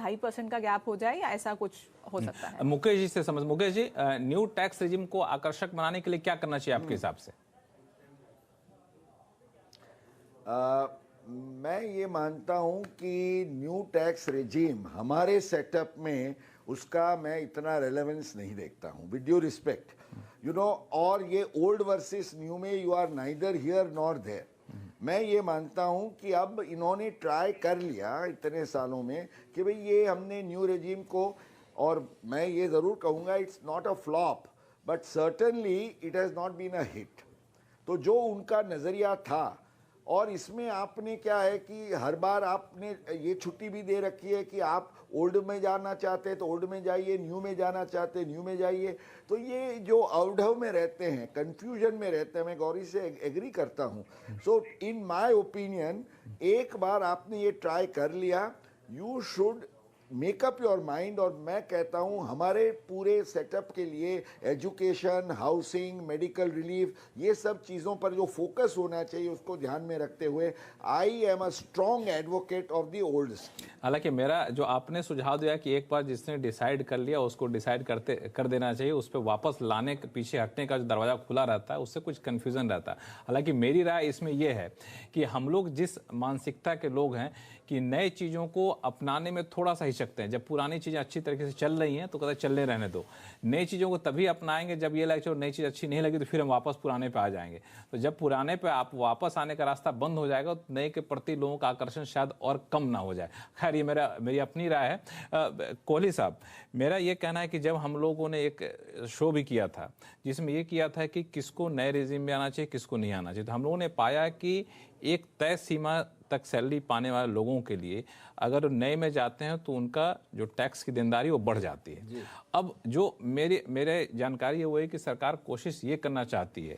2.5% का गैप हो जाए, या ऐसा कुछ हो सकता है? मुकेश जी से Mukesh ji, new tax regime को आकर्षक बनाने के लिए क्या करना चाहिए आपके हिसाब से? मैं ये मानता हूं कि न्यू टैक्स रेजिम हमारे सेटअप में उसका मैं इतना रेलेवेंस नहीं देखता हूं, with due respect, you know. और ये ओल्ड वर्सेस न्यू में you are neither here nor there. मैं ये मानता हूं कि अब इन्होंने ट्राई कर लिया इतने सालों में कि भाई ये हमने न्यू रेजिम को, और मैं ये ज़रूर कहूँगा it's not a flop but certainly it has not been a hit. तो जो उनका नज़रिया था, और इसमें आपने क्या है कि हर बार आपने ये छुट्टी भी दे रखी है कि आप ओल्ड में जाना चाहते हैं तो ओल्ड में जाइए, न्यू में जाना चाहते हैं न्यू में जाइए। तो ये जो अवढव में रहते हैं, कंफ्यूजन में रहते हैं, मैं गौरी से एग्री करता हूँ। सो इन माय ओपिनियन, एक बार आपने ये ट्राई कर लिया, you should make up your mind. और मैं कहता हूँ हमारे पूरे सेटअप के लिए एजुकेशन, हाउसिंग, मेडिकल रिलीफ, ये सब चीज़ों पर जो फोकस होना चाहिए उसको ध्यान में रखते हुए I am a strong advocate of the old scheme. हालांकि मेरा जो आपने सुझाव दिया कि एक बार जिसने डिसाइड कर लिया उसको डिसाइड कर देना चाहिए, उस पर वापस लाने के पीछे हटने का जो दरवाजा खुला रहता है उससे कुछ कन्फ्यूजन रहता है। हालांकि मेरी राय इसमें यह है कि हम लोग जिस मानसिकता के लोग हैं कि नए चीज़ों को अपनाने में थोड़ा सा हिचकते हैं। जब पुरानी चीज़ें अच्छी तरीके से चल रही हैं तो कहते चलने रहने दो, नई चीज़ों को तभी अपनाएंगे जब ये लगे चलो नई चीज़ अच्छी नहीं लगी तो फिर हम वापस पुराने पे आ जाएंगे। तो जब पुराने पे आप वापस आने का रास्ता बंद हो जाएगा तो नए के प्रति लोगों का आकर्षण शायद और कम ना हो जाए। खैर ये मेरी अपनी राय है। कोहली साहब, मेरा ये कहना है कि जब हम लोगों ने एक शो भी किया था जिसमें ये किया था कि किसको नए रेजिम में आना चाहिए, किसको नहीं आना चाहिए, तो हम लोगों ने पाया कि एक तय सीमा तक सैलरी पाने वाले लोगों के लिए अगर नए में जाते हैं तो उनका जो टैक्स की देनदारी वो बढ़ जाती है। अब जो मेरे जानकारी है वो है कि सरकार कोशिश ये करना चाहती है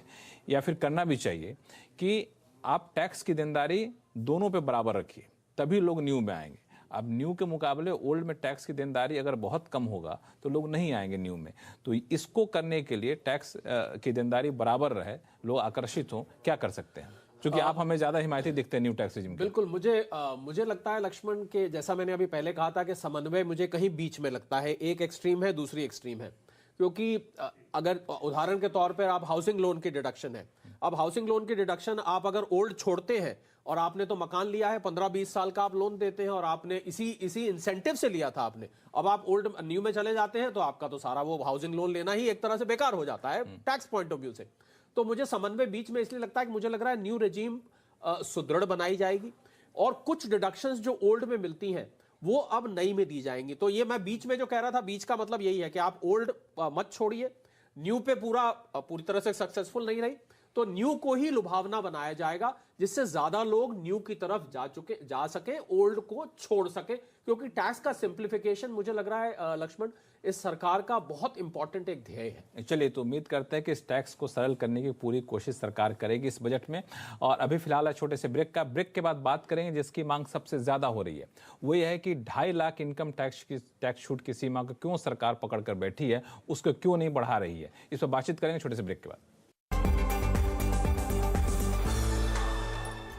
या फिर करना भी चाहिए कि आप टैक्स की देनदारी दोनों पे बराबर रखिए, तभी लोग न्यू में आएंगे। अब न्यू के मुकाबले ओल्ड में टैक्स की देनदारी अगर बहुत कम होगा तो लोग नहीं आएंगे न्यू में। तो इसको करने के लिए टैक्स की देनदारी बराबर रहे, लोग आकर्षित हों, क्या कर सकते हैं? क्योंकि आप हमें ज्यादा हिमायती दिखते हैं न्यू टैक्स रेजिम के। बिल्कुल, मुझे लगता है लक्ष्मण के, जैसा मैंने अभी पहले कहा था कि समन्वय मुझे कहीं बीच में लगता है। एक एक्सट्रीम है, दूसरी एक्सट्रीम है। क्योंकि अगर उदाहरण के तौर पर आप हाउसिंग लोन की डिडक्शन है, अब हाउसिंग लोन की डिडक्शन आप अगर ओल्ड छोड़ते हैं और आपने तो मकान लिया है 15-20 साल का आप लोन देते हैं और आपने इसी इंसेंटिव से लिया था आपने, अब आप ओल्ड न्यू में चले जाते हैं तो आपका तो सारा वो हाउसिंग लोन लेना ही एक तरह से बेकार हो जाता है टैक्स पॉइंट ऑफ व्यू से। तो मुझे समन्वय बीच में इसलिए लगता है कि मुझे लग रहा है न्यू रेजीम सुदृढ़ बनाई जाएगी और कुछ डिडक्शंस जो ओल्ड में मिलती हैं वो अब नई में दी जाएंगी। तो ये मैं बीच में जो कह रहा था, बीच का मतलब यही है कि आप ओल्ड मत छोड़िए, न्यू पे पूरी तरह से सक्सेसफुल नहीं रही तो न्यू को ही लुभावना बनाया जाएगा जिससे ज्यादा लोग न्यू की तरफ जा सके, ओल्ड को छोड़ सके। क्योंकि टैक्स का सिंप्लीफिकेशन मुझे लग रहा है लक्ष्मण इस सरकार का बहुत इंपॉर्टेंट एक ध्येय है। चलिए, तो उम्मीद करते हैं कि इस टैक्स को सरल करने की पूरी कोशिश सरकार करेगी इस बजट में। और अभी फिलहाल छोटे से ब्रेक के बाद बात करेंगे जिसकी मांग सबसे ज्यादा हो रही है, वो यह है कि 2.5 लाख इनकम टैक्स छूट की सीमा को क्यों सरकार पकड़ कर बैठी है, उसको क्यों नहीं बढ़ा रही है। इस पर बातचीत करेंगे छोटे से ब्रेक के बाद।